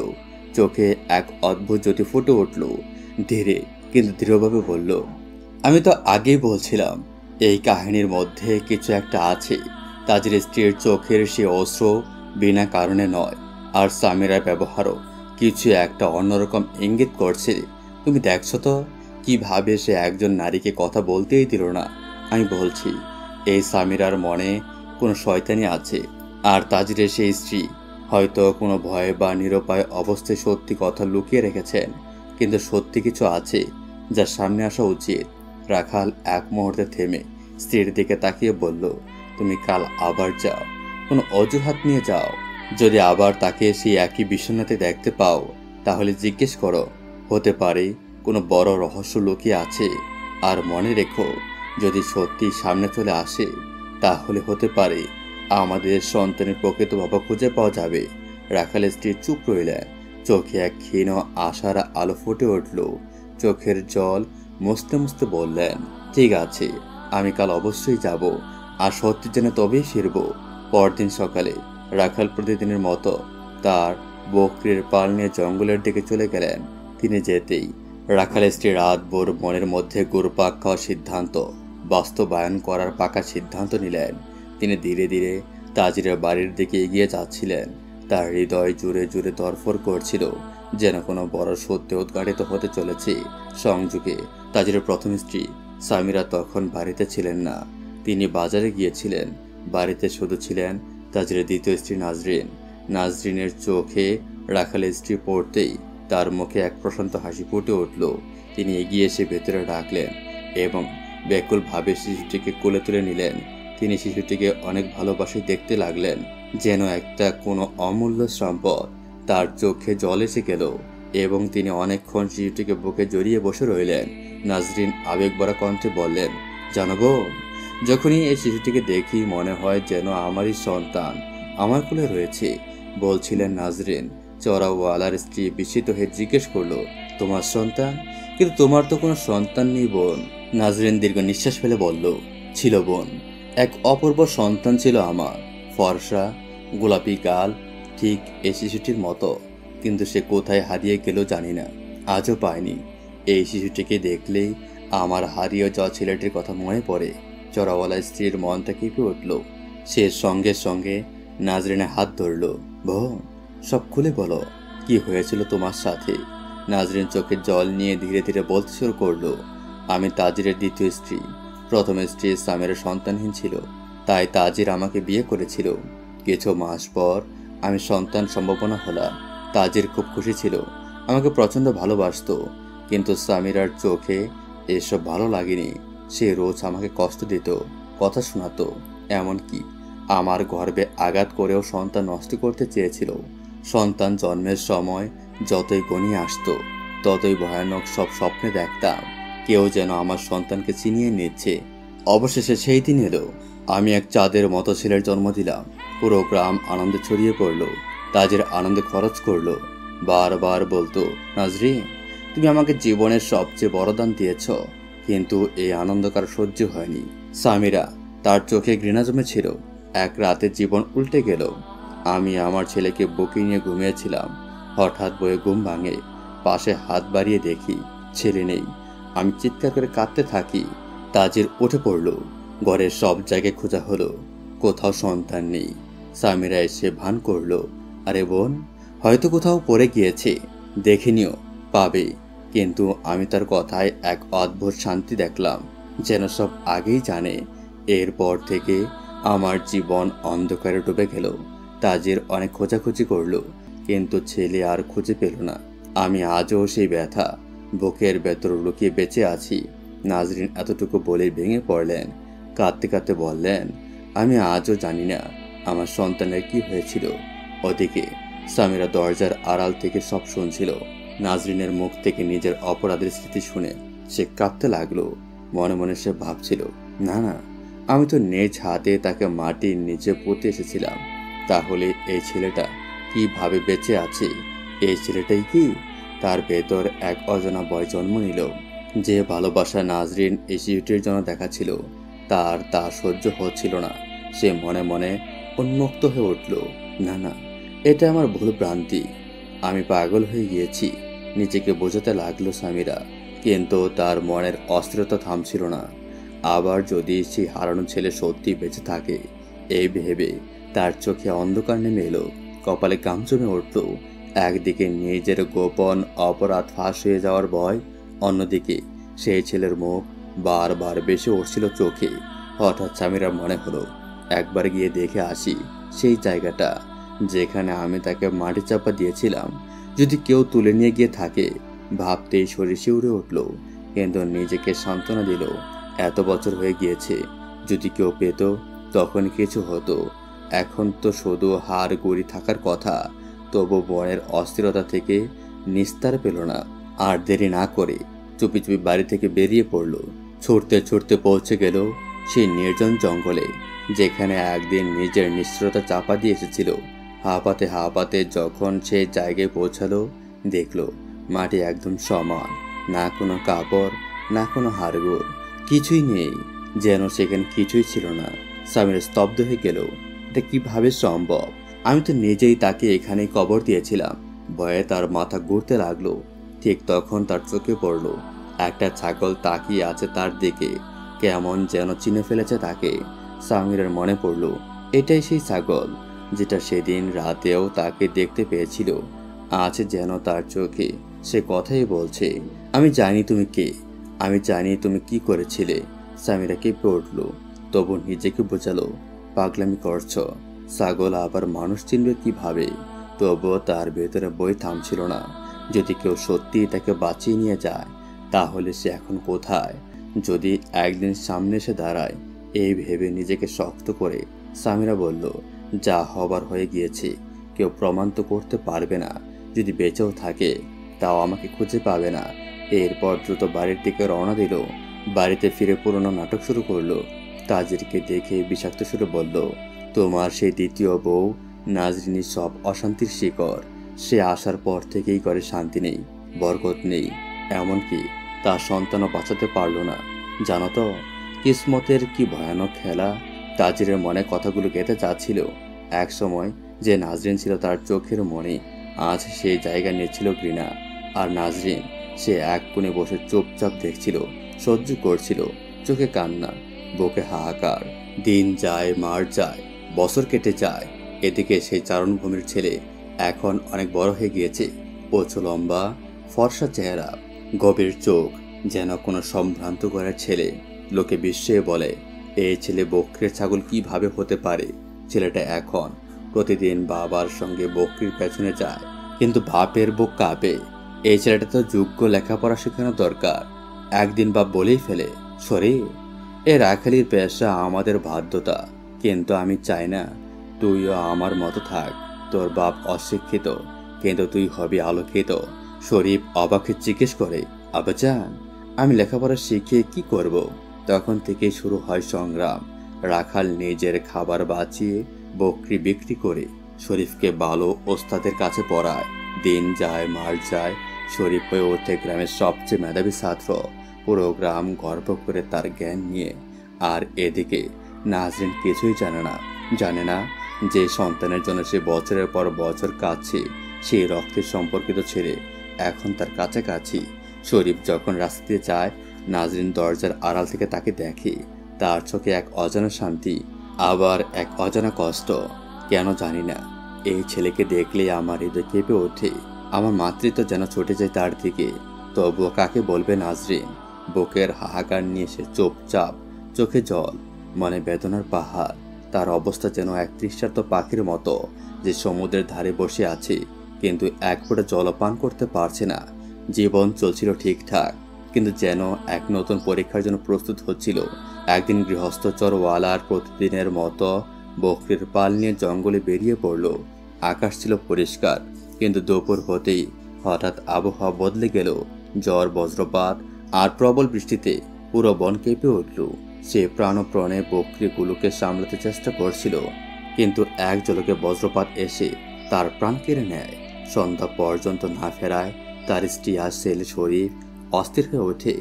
চোখে এক অদ্ভুত জ্যোতি ফুটে উঠল। ধীরে কিন্তু দৃঢ়ভাবে বলল, আমি তো আগেই বলছিলাম এই কাহিনীর মধ্যে কিছু একটা আছে। তাজির স্ত্রীর চোখের সে অশ্র বিনা কারণে নয়, আর সামিরার ব্যবহারও কিছু একটা অন্যরকম ইঙ্গিত করছে। তুমি দেখছো তো কিভাবে সে একজন নারীকে কথা বলতেই দিল না। আমি বলছি, এই সামিরার মনে কোনো শয়তানি আছে, আর তাজিরের সেই স্ত্রী হয়তো কোনো ভয় বা নিরুপায় অবস্থায় সত্যি কথা লুকিয়ে রেখেছেন। কিন্তু সত্যি কিছু আছে যার সামনে আসা উচিত। রাখাল এক মুহূর্তে থেমে স্ত্রীর দিকে তাকিয়ে বলল, তুমি কাল আবার যাও, কোনো অজুহাত নিয়ে যাও। যদি আবার তাকে সেই একই বিষণ্ণতায় দেখতে পাও, তাহলে জিজ্ঞেস করো, হতে পারে কোনো বড় রহস্য লুকিয়ে আছে। আর মনে রেখো, যদি সত্যি সামনে চলে আসে, তাহলে হতে পারে আমাদের সন্তানের প্রকৃত বাবা খুঁজে পাওয়া যাবে। রাখালের স্ত্রী চুপ রইলেন। চোখে এক ক্ষীণ আশার আলো ফুটে উঠল। চোখের জল মুছতে মুছতে বললেন, ঠিক আছে, আমি কাল অবশ্যই যাব, আর সত্যি জেনে তবেই ফিরব। পরদিন সকালে রাখাল প্রতিদিনের মতো তার বকরির পাল নিয়ে জঙ্গলের দিকে চলে গেলেন। তিনি যেতেই রাখালের স্ত্রী রাতভর মনের মধ্যে ঘুরপাক খাওয়া সিদ্ধান্ত বাস্তবায়ন করার পাকা সিদ্ধান্ত নিলেন। তিনি ধীরে ধীরে তাজিরের বাড়ির দিকে এগিয়ে যাচ্ছিলেন। তার হৃদয় জুড়ে জুড়ে ধরফর করছিল, যেন কোনো বড় সত্যি উদ্ঘাটিত হতে চলেছে। সংযোগে তাজিরের প্রথম স্ত্রী সামিরা তখন বাড়িতে ছিলেন না। তিনি বাজারে গিয়েছিলেন। বাড়িতে শুধু ছিলেন তাজিরের দ্বিতীয় স্ত্রী নাজরিন। নাজরিনের চোখে রাখালের স্ত্রী পড়তেই তার মুখে এক প্রশান্ত হাসি ফুটে উঠল। তিনি এগিয়ে এসে ভেতরে ডাকলেন এবং ব্যাকুলভাবে শিশুটিকে কোলে তুলে নিলেন। তিনি শিশুটিকে অনেক ভালোবাসে দেখতে লাগলেন, যেন একটা কোনো অমূল্য সম্পদ। তার চোখে জল এসে গেল এবং তিনি অনেকক্ষণ শিশুটিকে বুকে জড়িয়ে বসে রইলেন। নাজরিন আবেগ ভরা কণ্ঠে বললেন, জানো বোন, যখনই এই শিশুটিকে দেখি মনে হয় যেন আমারই সন্তান আমার কোলে রয়েছে, বলছিলেন নাজরিন। চড়াওয়ালার স্ত্রী বিস্মিত হয়ে জিজ্ঞেস করলো, তোমার সন্তান? কিন্তু তোমার তো কোনো সন্তান নেই বোন। নাজরিন দীর্ঘ নিঃশ্বাস ফেলে বলল, ছিল বোন, এক অপূর্ব সন্তান ছিল আমার, ফর্সা, গোলাপি গাল, ঠিক এই শিশুটির মতো। কিন্তু সে কোথায় হারিয়ে গেল জানি না, আজও পাইনি। এই শিশুটিকে দেখলেই আমার হারিয়ে যাওয়া ছেলেটির কথা মনে পড়ে। চড়াওয়ালা স্ত্রীর মনটা কেঁপে উঠল। সে সঙ্গে সঙ্গে নাজরিনের হাত ধরল। বোন, সব খুলে বলো, কি হয়েছিল তোমার সাথে? নাজরিন চোখে জল নিয়ে ধীরে ধীরে বলতে শুরু করলো, আমি তাজিরের দ্বিতীয় স্ত্রী। প্রথম স্ত্রী সামিরা সন্তানহীন ছিল, তাই তাজির আমাকে বিয়ে করেছিল। কিছু মাস পর আমি সন্তান সম্ভাবনা হলাম। তাজির খুব খুশি ছিল, আমাকে প্রচণ্ড ভালোবাসতো। কিন্তু সামিরার চোখে এসব ভালো লাগেনি। সে রোজ আমাকে কষ্ট দিত, কথা শোনাতো, এমনকি আমার গর্ভে আঘাত করেও সন্তান নষ্ট করতে চেয়েছিল। সন্তান জন্মের সময় যতই গনিয়ে আসতো, ততই ভয়ানক সব স্বপ্নে দেখতাম কেউ যেন আমার সন্তানকে ছিনিয়ে নিচ্ছে। অবশেষে সেই দিন এলো, আমি এক চাঁদের মতো ছেলের জন্ম দিলাম। পুরো গ্রাম আনন্দে ছড়িয়ে পড়লো। তাজের আনন্দে খরচ করলো, বারবার বলতো, নাজরিন, তুমি আমাকে জীবনের সবচেয়ে বড় দান দিয়েছ। কিন্তু এই আনন্দকার সহ্য হয়নি। সামিরা, তার চোখে ঘৃণা জমেছিল। এক রাতে জীবন উল্টে গেল। আমি আমার ছেলেকে বুকে নিয়ে ঘুমিয়েছিলাম, হঠাৎ বয়ে ঘুম ভাঙে। পাশে হাত বাড়িয়ে দেখি ছেলে নেই। আমি চিৎকার করে কাঁদতে থাকি। তাজির উঠে পড়ল। ঘরের সব জায়গায় খোঁজা হলো, কোথাও সন্তান নেই। সামিরা এসে ভান করলো, আরে বোন, হয়তো কোথাও পড়ে গিয়েছে, দেখে নিও, পাবে। কিন্তু আমি তার কথায় এক অদ্ভুত শান্তি দেখলাম, যেন সব আগেই জানে। এরপর থেকে আমার জীবন অন্ধকারে ডুবে গেল। তাজির অনেক খোঁজাখুঁজি করলো, কিন্তু ছেলে আর খুঁজে পেল না। আমি আজও সেই ব্যথা বুকের ভেতর লুকিয়ে বেঁচে আছি। নাজরিন এতটুকু বলে ভেঙে পড়লেন। কাঁদতে কাঁদতে বললেন, আমি আজও জানি না আমার সন্তানের কি হয়েছিল। ওদিকে সামিরা দরজার আড়াল থেকে সব শুনছিল। নাজরিনের মুখ থেকে নিজের অপরাধের স্মৃতি শুনে সে কাঁদতে লাগলো। মনে মনে সে ভাবছিল, না না, আমি তো নিজ হাতে তাকে মাটির নিচে পুঁতে এসেছিলাম। তাহলে এই ছেলেটা কিভাবে বেঁচে আছে? এই ছেলেটাই কি তার ভেতর এক অজানা ভয় জন্ম নিল? যে ভালোবাসা নাজরিন এই শিশুটির জন্য দেখাচ্ছিল, তার তা সহ্য হচ্ছিল না। সে মনে মনে উন্মুক্ত হয়ে উঠল, না না, এটা আমার ভুল ভ্রান্তি, আমি পাগল হয়ে গিয়েছি। নিজেকে বোঝাতে লাগলো সামিরা, কিন্তু তার মনের অস্থিরতা থামছিল না। আবার যদি সেই হারানো ছেলে সত্যি বেঁচে থাকে, এই ভেবে তার চোখে অন্ধকার নেমে এলো, কপালে ঘাম জমে উঠল। একদিকে নিজের গোপন অপরাধ ফাঁস হয়ে যাওয়ার ভয়, অন্যদিকে সেই ছেলের মুখ বারবার বেশি উঠছিল চোখে। হঠাৎ সামিরার মনে হলো, একবার গিয়ে দেখে আসি সেই জায়গাটা যেখানে আমি তাকে মাটি চাপা দিয়েছিলাম। যদি কেউ তুলে নিয়ে গিয়ে থাকে। ভাবতেই শরীর শিউরে উঠল, কিন্তু নিজেকে সান্ত্বনা দিল, এত বছর হয়ে গিয়েছে, যদি কেউ পেত তখন কিছু হতো। এখন তো শুধু হাড় গুড়ি থাকার কথা। তবু বনের অস্থিরতা থেকে নিস্তার পেল না। আর দেরি না করে চুপি চুপি বাড়ি থেকে বেরিয়ে পড়ল। ছুটতে ছুটতে পৌঁছে গেল সেই নির্জন জঙ্গলে, যেখানে একদিন নিজের নিষ্ঠুরতা চাপা দিয়ে এসেছিল। হাঁপাতে হাঁপাতে যখন সেই জায়গায় পৌঁছালো, দেখলো মাটি একদম সমান, না কোনো কাপড়, না কোনো হাড়গোড়, কিছুই নেই, যেন সেখানে কিছুই ছিল না। সামিরা স্তব্ধ হয়ে গেল, এটা কিভাবে সম্ভব? আমি তো নিজেই তাকে এখানে কবর দিয়েছিলাম। ভয়ে তার মাথা ঘুরতে লাগলো। ঠিক তখন তার চোখে পড়লো একটা ছাগল তাকিয়ে আছে তার দিকে, কেমন যেন চিনে ফেলেছে তাকে। সামিরার মনে পড়লো, এটাই সেই ছাগল যেটা সেদিন রাতেও তাকে দেখতে পেয়েছিল। আজ যেন তার চোখে সে কথাই বলছে, আমি জানি তুমি কে, আমি জানি তুমি কি করেছিলে। সামিরা কেঁপে উঠল, তবু নিজেকে বোঝালো, পাগলামি করছ, ছাগল আবার মানুষ চিনবে কিভাবে? তবুও তার ভেতরে বই থামছিল না। যদি কেউ সত্যি তাকে বাঁচিয়ে নিয়ে যায়, তাহলে সে এখন কোথায়? যদি একদিন সামনে এসে দাঁড়ায়, এই ভেবে নিজেকে শক্ত করে সামিরা বলল, যা হবার হয়ে গিয়েছে, কেউ প্রমাণ তো করতে পারবে না। যদি বেঁচেও থাকে, তাও আমাকে খুঁজে পাবে না। এরপর দ্রুত বাড়ির দিকে রওনা দিল। বাড়িতে ফিরে পুরনো নাটক শুরু করলো। তাজিরকে দেখে বিষাক্ত সুরে বলল, তোমার সেই দ্বিতীয় বউ নাজরিনী সব অশান্তির শিকড়। সে আসার পর থেকেই ঘরে শান্তি নেই, বরকত নেই, এমনকি তার সন্তানও বাঁচাতে পারল না। জানো তো কিসমতের কি ভয়ানক খেলা। তাজিরের মনে কথাগুলো গেঁথে যাচ্ছিল। এক সময় যে নাজরিন ছিল তার চোখের মনে, আজ সেই জায়গা নিচ্ছিল ঘৃণা। আর নাজরিন, সে এক কোণে বসে চুপচাপ দেখছিল, সহ্য করছিল, চোখে কান্না, বুকে হাহাকার। দিন যায়, মার যায়, বছর কেটে যায়। এদিকে সেই চারণভূমির ছেলে এখন অনেক বড় হয়ে গিয়েছে। উঁচু লম্বা, ফর্সা চেহারা, গভীর চোখ, যেন কোনো সম্ভ্রান্ত ঘরের ছেলে। লোকে বিস্ময়ে বলে, এই ছেলে বকরির ছাগল কিভাবে হতে পারে। ছেলেটা এখন প্রতিদিন বাবার সঙ্গে বকরির পেছনে যায়, কিন্তু বাপের বুক কাঁপে। এই ছেলেটা তো যোগ্য লেখাপড়া শেখানো দরকার। একদিন বাপ বলেই ফেলে, সরে, এ রাখালির পেশা আমাদের বাধ্যতা। কিন্তু আমি চাই না তুইও আমার মতো থাক। তোর বাপ অশিক্ষিত, কিন্তু তুই হবি আলোকিত। শরীফ অবাকে জিজ্ঞেস করে, আব্বাজান, আমি লেখাপড়া শিখে কি করব? তখন থেকেই শুরু হয় সংগ্রাম। রাখাল নিজের খাবার বাঁচিয়ে বকরি বিক্রি করে শরীফকে ভালো ওস্তাদের কাছে পড়ায়। দিন যায়, মাস যায়, শরীফ হয়ে ওঠে গ্রামের সবচেয়ে মেধাবী ছাত্র। পুরো গ্রাম গর্ব করে তার জ্ঞান নিয়ে। আর এদিকে নাজরিন কিছুই জানে না যে সন্তানের জন্য সে বছরের পর বছর কাঁদছে, সেই রক্তের সম্পর্কিত ছেলে এখন তার কাছাকাছি। শরীফ যখন রাস্তা দিয়ে যায়, নাজরিন দরজার আড়াল থেকে তাকে দেখে। তার চোখে এক অজানা শান্তি, আবার এক অজানা কষ্ট। কেন জানি না, এই ছেলেকে দেখলে আমার হৃদয় কেঁপে ওঠে। আমার মাতৃত্ব যেন ছুটে যায় তার দিকে। তবুও কাকে বলবে নাজরিন? বুকের হাহাকার নিয়ে সে চুপচাপ, চোখে জল, মনে বেদনার পাহাড়। তার অবস্থা যেন এক তৃষ্ণার্ত পাখির মতো, যে সমুদ্রের ধারে বসে আছে কিন্তু এক ফোঁটা জল পান করতে পারছে না। জীবন চলছিল ঠিকঠাক, কিন্তু যেন এক নতুন পরীক্ষার জন্য প্রস্তুত হচ্ছিল। একদিন গৃহস্থ চরওয়ালার প্রতিদিনের মতো বকরির পাল নিয়ে জঙ্গলে বেরিয়ে পড়ল। আকাশ ছিল পরিষ্কার, কিন্তু দুপুর হতেই হঠাৎ আবহাওয়া বদলে গেল। ঝড়, বজ্রপাত আর প্রবল বৃষ্টিতে পুরো বন কেঁপে উঠল। সে প্রাণপ্রাণে বকরিগুলোকে সামলাতে চেষ্টা করছিল, কিন্তু এক ঝলকে বজ্রপাত এসে তার প্রাণ কেড়ে নেয়। সন্ধ্যা পর্যন্ত না ফেরায় তার স্ত্রী আর ছেলে শরীফ অস্থির হয়ে ওঠে।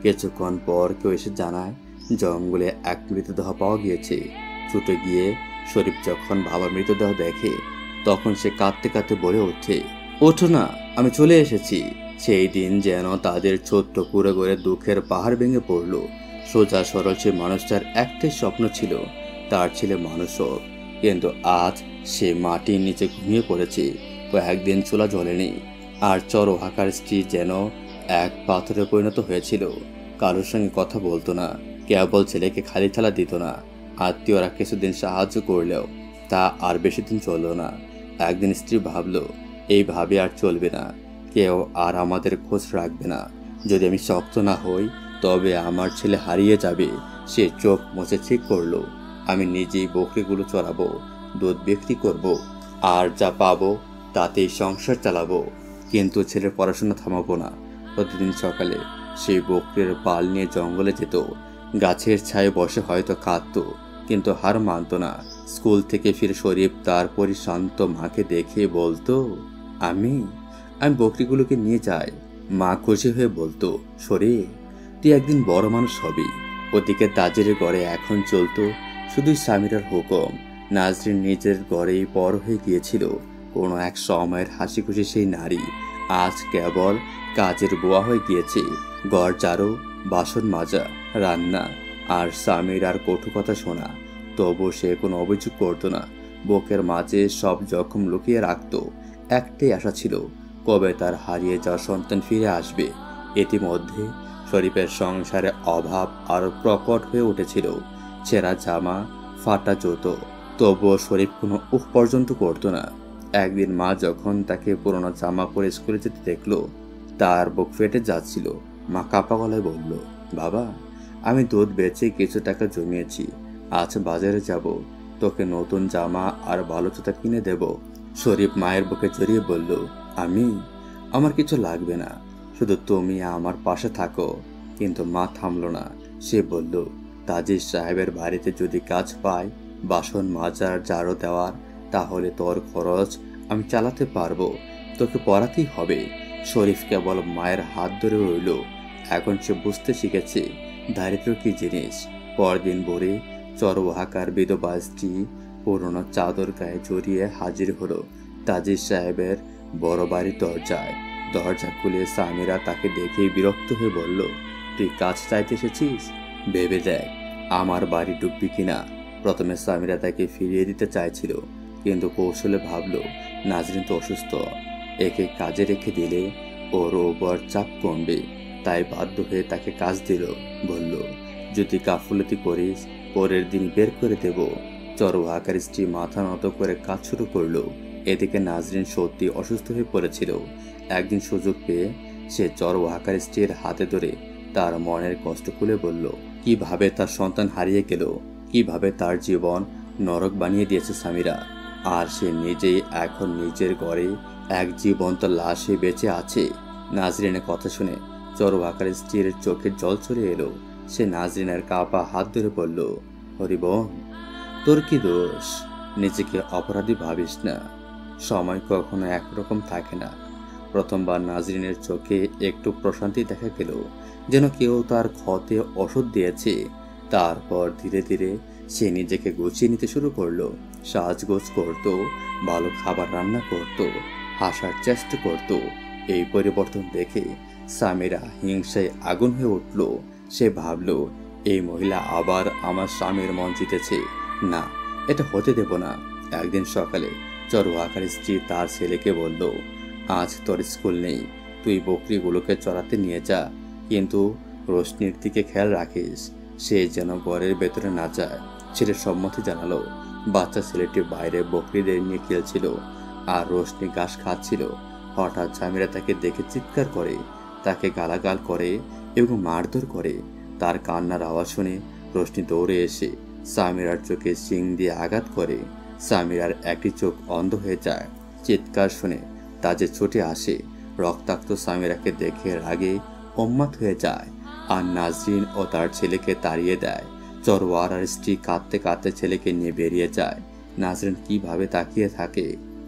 কিছুক্ষণ পর কেউ এসে জানায় জঙ্গলে এক মৃতদেহ পাওয়া গিয়েছে। ছুটে গিয়ে শরীফ যখন বাবার মৃতদেহ দেখে, তখন সে কাঁদতে কাঁদতে বলে ওঠে, ওঠো না, আমি চলে এসেছি। সেই দিন যেন তাদের ছোট্ট কুড়ে গড়ে দুঃখের পাহাড় ভেঙে পড়ল। সোজা সরল সে মানুষটার একটাই স্বপ্ন ছিল, তার ছেলে মানুষ হোক। কিন্তু আজ সে মাটির নিচে ঘুমিয়ে পড়েছে। কয়েকদিন চুলা জ্বলেনি। আর চরোহাকার স্ত্রী যেন এক পাথরে পরিণত হয়েছিল। কারোর সঙ্গে কথা বলতো না, কেবল ছেলেকে খালি থালা দিত না। আত্মীয়রা কিছুদিন সাহায্য করলেও তা আর বেশি দিন চলল না। একদিন স্ত্রী ভাবল, এইভাবে আর চলবে না, কেউ আর আমাদের খোঁজ রাখবে না। যদি আমি শক্ত না হই তবে আমার ছেলে হারিয়ে যাবে। সে চোখ মুছে ঠিক করলো, আমি নিজেই বকরিগুলো চড়াবো, দুধ বিক্রি করব, আর যা পাবো তাতেই সংসার চালাবো। কিন্তু ছেলের পড়াশোনা থামাবো না। প্রতিদিন সকালে সেই বকরির পাল নিয়ে জঙ্গলে যেত। গাছের ছায়ে বসে হয়তো কাঁদত, কিন্তু হার মানত না। স্কুল থেকে ফিরে শরীফ তার পরিশান্ত মাকে দেখে বলতো, আমি বকরিগুলোকে নিয়ে যাই। মা খুশি হয়ে বলতো, শরীফ, তুই একদিন বড় মানুষ হবি। ওদিকে তাজিরের ঘরে এখন চলতো শুধুই সামিরার হুকুম। নাজরিন নিজের ঘরেই বড় হয়ে গিয়েছিল। কোনো এক সময়ের হাসি খুশি সেই নারী আজ কেবল কাজের বুয়া হয়ে গিয়েছে। ঘর ঝাড়ু, বাসন মাজা, রান্না আর স্বামীর আর কটু কথা শোনা। তবু সে কোনো অভিযোগ করতো না। বুকের মাঝে সব জখম লুকিয়ে রাখতো। একটাই আশা ছিল, কবে তার হারিয়ে যাওয়া সন্তান ফিরে আসবে। ইতিমধ্যে শরীফের সংসারে অভাব আরো প্রকট হয়ে উঠেছিল। ছেঁড়া জামা, ফাটা জুতো, তবুও শরীফ কোনো উফ পর্যন্ত করতো না। একদিন মা যখন তাকে পুরোনো জামা পরে স্কুলে যেতে দেখলো, তার বুক ফেটে যাচ্ছিল। মা কাঁপা গলায় বলল, বাবা, আমি দুধ বেচে কিছু টাকা জমিয়েছি, আজ বাজারে যাব, তোকে নতুন জামা আর ভালো জুতা কিনে দেব। শরীফ মায়ের বুকে জড়িয়ে বলল, আমার কিছু লাগবে না, শুধু তুমি আমার পাশে থাকো। কিন্তু মা থামল না। সে বলল, তাজির সাহেবের বাড়িতে যদি কাজ পাই, বাসন মাজার, ঝাড়ু দেওয়ার, তাহলে তোর খরচ আমি চালাতে পারবো। তোকে পড়াতেই হবে। শরীফ কেবল মায়ের হাত ধরে রইল। এখন সে বুঝতে শিখেছে দারিদ্র কি জিনিস। পরদিন ভোরে চরওয়াহাকার বিধবা স্ত্রী পুরনো চাদর গায়ে জড়িয়ে হাজির হলো তাজির সাহেবের বড় বাড়ির দরজায়। দরজা খুলে সামিরা তাকে দেখে বিরক্ত হয়ে বলল, তুই কাজ চাইতে এসেছিস? ভেবে দেখ আমার বাড়ি ডুববি কিনা। প্রথমে সামিরা তাকে ফিরিয়ে দিতে চাইছিল, কিন্তু কৌশলে ভাবল নাজরিন তো অসুস্থ, একে কাজে রেখে দিলে ওর ওপর চাপ কমবে। তাই বাধ্য হয়ে তাকে কাজ দিল। বলল, যদি গাফুলতি করিস পরের দিন বের করে দেব। চরওয়াহাকার স্ত্রী মাথা নত করে কাজ শুরু করলো। এদিকে নাজরিন সত্যি অসুস্থ হয়ে পড়েছিল। একদিন সুযোগ পেয়ে সে চরওয়াহাকার স্ত্রীর হাতে ধরে তার মনের কষ্ট খুলে বলল, কিভাবে তার সন্তান হারিয়ে গেল, কিভাবে তার জীবন নরক বানিয়ে দিয়েছে সামিরা। আর সে নিজেই এখন নিজের ঘরে এক জীবন্ত লাশে বেঁচে আছে। নাজরিনের কথা শুনে চরওয়াহাকার স্ত্রীর চোখে জল চলে এলো। সে নাজরিনের কাপা হাত ধরে বলল, হরিবোন, তোর কি দোষ? নিজেকে অপরাধী ভাবিস না। সময় কখনো একরকম থাকে না। প্রথমবার নাজরিনের চোখে একটু প্রশান্তি দেখা গেল, যেন কেউ তার ক্ষতে ওষুধ দিয়েছে। তারপর ধীরে ধীরে সে নিজেকে গুছিয়ে নিতে শুরু করলো। সাজগোজ করত, ভালো খাবার রান্না করত, হাসার চেষ্টা করত। এই পরিবর্তন দেখে সামিরা হিংসায় আগুন হয়ে উঠল। সে ভাবল, এই মহিলা আবার আমার স্বামীর মন জিতেছে। না, এটা হতে দেব না। একদিন সকালে চরওয়াহাকার স্ত্রী তার ছেলেকে বলল, আজ তোর স্কুল নেই, তুই বকরিগুলোকে চড়াতে নিয়ে যা, কিন্তু রোশনির দিকে খেয়াল রাখিস, সে যেন ঘরের ভেতরে না যায়। ছেলে সম্মতি জানালো। বাচ্চা ছেলেটি বাইরে বকরিদের নিয়ে খেলছিল আর রোশনি ঘাস খাচ্ছিল। হঠাৎ সামিরা তাকে দেখে চিৎকার করে, তাকে গালাগাল করে এবং মারধর করে। তার কান্নার আওয়াজ শুনে রোশনি দৌড়ে এসে সামিরার চোখে শিং দিয়ে আঘাত করে। সামিরার একটি চোখ অন্ধ হয়ে যায়। চিৎকার শুনে তাজে ছুটে আসে। রক্তাক্ত সামিরাকে দেখে রাগে উন্মাদ হয়ে যায় আর নাজরিন ও তার ছেলেকে তাড়িয়ে দেয়। চরওয়াহাকার স্ত্রী কাঁদতে কাঁদতে ছেলেকে নিয়ে বেরিয়ে যায়। নাজরিন কিভাবে তাকিয়ে থাকে।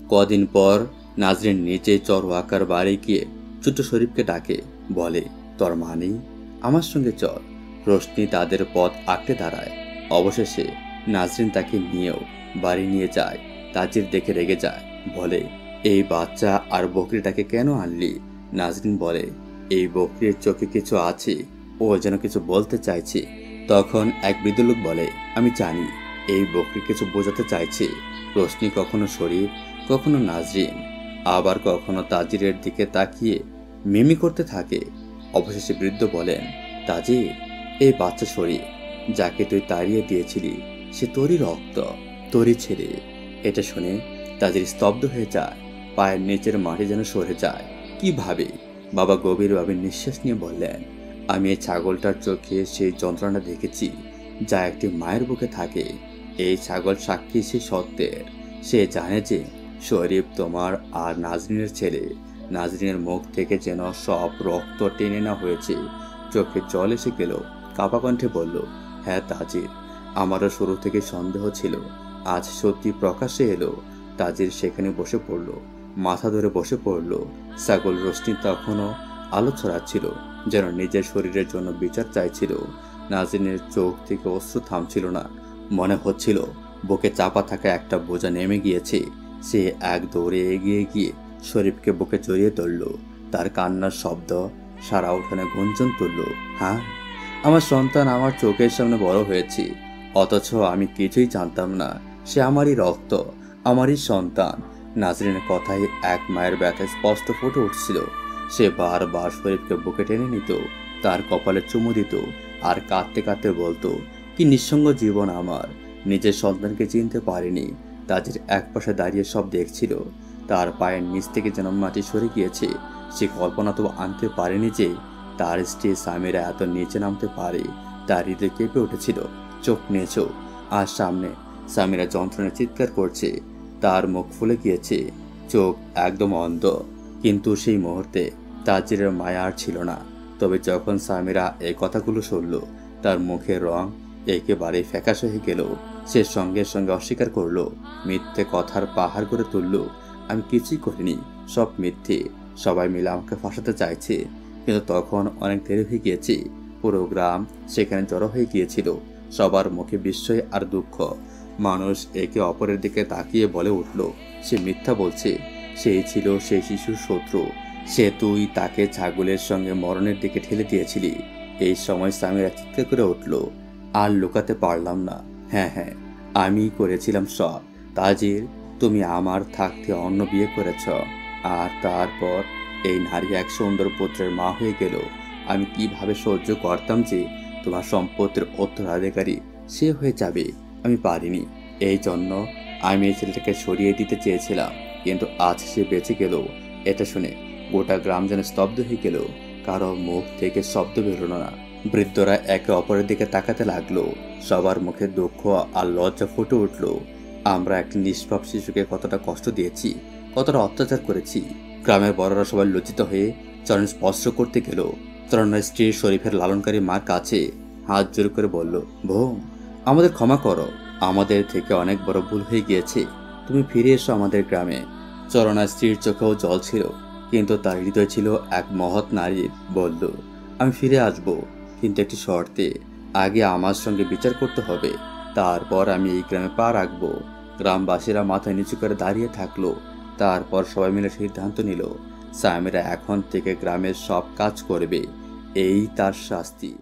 কদিন পর নাজরিন নিজে চরওয়াহাকার বাড়ি গিয়ে ছোট্ট শরীফকে ডাকে, বলে, তোর মা নেই, আমার সঙ্গে চল। রোশনি তাদের পথ আঁকড়ে দাঁড়ায়। অবশেষে নাজরিন তাকে নিয়েও বাড়ি নিয়ে যায়। তাজির দেখে রেগে যায়, বলে, এই বাচ্চা আর বকরিটাকে কেন আনলি? নাজরিন বলে, এই বকরির চোখে কিছু আছে, ও যেন কিছু বলতে চাইছে। তখন এক বৃদ্ধ লোক বলে, আমি জানি এই বকরি কিছু বোঝাতে চাইছে। রোশনি কখনো শরীফ, কখনো নাজরিন, আবার কখনো তাজিরের দিকে তাকিয়ে মিমি করতে থাকে। অবশেষে বৃদ্ধ বলেন, তাজির, এই বাচ্চা শরীফ যাকে তুই তাড়িয়ে দিয়েছিলি, সে তোরই রক্ত, তোরই ছেলে। এটা শুনে তাজির স্তব্ধ হয়ে যায়। পায়ের নিচের মাটি যেন সরে যায়। কিভাবে? বাবা গভীরভাবে নিঃশ্বাস নিয়ে বললেন, আমি এই ছাগলটার চোখে সেই যন্ত্রণা দেখেছি যা একটি মায়ের বুকে থাকে। এই ছাগল সাক্ষী সে সত্যের। সে জানে যে শরীফ তোমার আর নাজরিনের ছেলে। নাজরিনের মুখ থেকে যেন সব রক্ত টেনে না হয়েছে। চোখে জল এসে গেল। কাপা কণ্ঠে বলল, হ্যাঁ তাজির, আমারও শুরু থেকে সন্দেহ ছিল, আজ সত্যি প্রকাশ্যে এলো। তাজির সেখানে বসে পড়ল, মাথা ধরে বসে পড়ল। ছাগল রোশনি তখনও আলো ছড়াচ্ছিল, যেন নিজের শরীরের জন্য বিচার চাইছিল। নাজরিনের চোখ থেকে অশ্রু থামছিল না। মনে হচ্ছিল বুকে চাপা থাকা একটা বোঝা নেমে গিয়েছে। সে এক দৌড়ে এগিয়ে গিয়ে শরীফকে বুকে জড়িয়ে ধরল। তার কান্নার শব্দ সারা উঠানে গুঞ্জন তুলল। হ্যাঁ, আমার সন্তান আমার চোখের সামনে বড় হয়েছে, অথচ আমি কিছুই জানতাম না সে আমারই রক্ত, আমারই সন্তান। নাজরিনের কথাই এক মায়ের ব্যথায় স্পষ্ট ফুটে উঠছিল। সে বারবার শরীফকে বুকে টেনে নিত, তার কপালে চুমু দিত আর কাঁদতে কাঁদতে বলতো, কি নিঃসঙ্গ জীবন আমার, নিজের সন্তানকে চিনতে পারেনি। তাজির এক পাশে দাঁড়িয়ে সব দেখছিল। তার পায়ের নিচ থেকে যেন মাটি সরে গিয়েছে। সে কল্পনা তো আনতে পারেনি যে তার স্ত্রী সামিরা এত নিচে নামতে পারে। তার হৃদয় কেঁপে উঠেছিল। চোখ নেচো, আর সামনে সামিরা যন্ত্রণায় চিৎকার করছে। তার মুখ ফুলে গিয়েছে, চোখ একদম অন্ধ। কিন্তু সেই মুহূর্তে তাজিরের মায়া আর ছিল না। তবে যখন সামিরা এই কথাগুলো শুনল, তার মুখের রং একেবারে ফ্যাকাশে হয়ে গেল। সে সঙ্গে সঙ্গে অস্বীকার করল, মিথ্যে কথার পাহাড় করে তুলল। আমি কিছুই করিনি, সব মিথ্যে। সবাই মিলে আমাকে ফাঁসাতে চাইছে। কিন্তু তখন অনেক দেরি হয়ে গিয়েছে। পুরো গ্রাম সেখানে জড়ো হয়ে গিয়েছিল। সবার মুখে বিস্ময় আর দুঃখ। মানুষ একে অপরের দিকে তাকিয়ে বলে উঠল, সে মিথ্যা বলছে। সেই ছিল সেই শিশুর শত্রু। তুই তাকে ছাগলের সঙ্গে মরণের দিকে ঠেলে দিয়েছিলি। এই সময় সামিরা চিৎকার করে উঠল। আর লুকাতে পারলাম না। হ্যাঁ হ্যাঁ, আমি করেছিলাম সব। তাজির, তুমি আমার থাকতে অন্য বিয়ে করেছ। আর তারপর এই নারী এক সুন্দর পুত্রের মা হয়ে গেল। আমি কিভাবে সহ্য করতাম যে তোমার সম্পত্তির উত্তরাধিকারী সে হয়ে যাবে? আমি পারিনি। এই জন্য আমি এই ছেলেটাকে সরিয়ে দিতে চেয়েছিলাম। কিন্তু আজ সে বেঁচে গেল। এটা শুনে গোটা গ্রাম যেন স্তব্ধ হয়ে গেল। কারো মুখ থেকে শব্দ বেরোলো না। বৃদ্ধরা একে অপরের দিকে তাকাতে লাগলো। সবার মুখে দুঃখ আর লজ্জা ফুটে উঠল। আমরা একটা নিষ্পাপ শিশুকে কতটা কষ্ট দিয়েছি, কতটা অত্যাচার করেছি। গ্রামের বড়রা সবাই লজ্জিত হয়ে চরণ স্পর্শ করতে গেল। চরণের স্ত্রী শরীফের লালনকারী মার কাছে হাত জোর করে বলল, বোন, আমাদের ক্ষমা করো। আমাদের থেকে অনেক বড় ভুল হয়ে গিয়েছে। তুমি ফিরে এসো আমাদের গ্রামে। চরণার স্ত্রীর চোখেও জল ছিল, কিন্তু তার হৃদয় ছিল এক মহৎ নারীর। বলল, আমি ফিরে আসব, কিন্তু একটি শর্তে। আগে আমার সঙ্গে বিচার করতে হবে, তারপর আমি এই গ্রামে পা রাখবো। গ্রামবাসীরা মাথায় নিচু করে দাঁড়িয়ে থাকলো। তারপর সবাই মিলে সিদ্ধান্ত নিল, সামিরা এখন থেকে গ্রামের সব কাজ করবে। এই তার শাস্তি।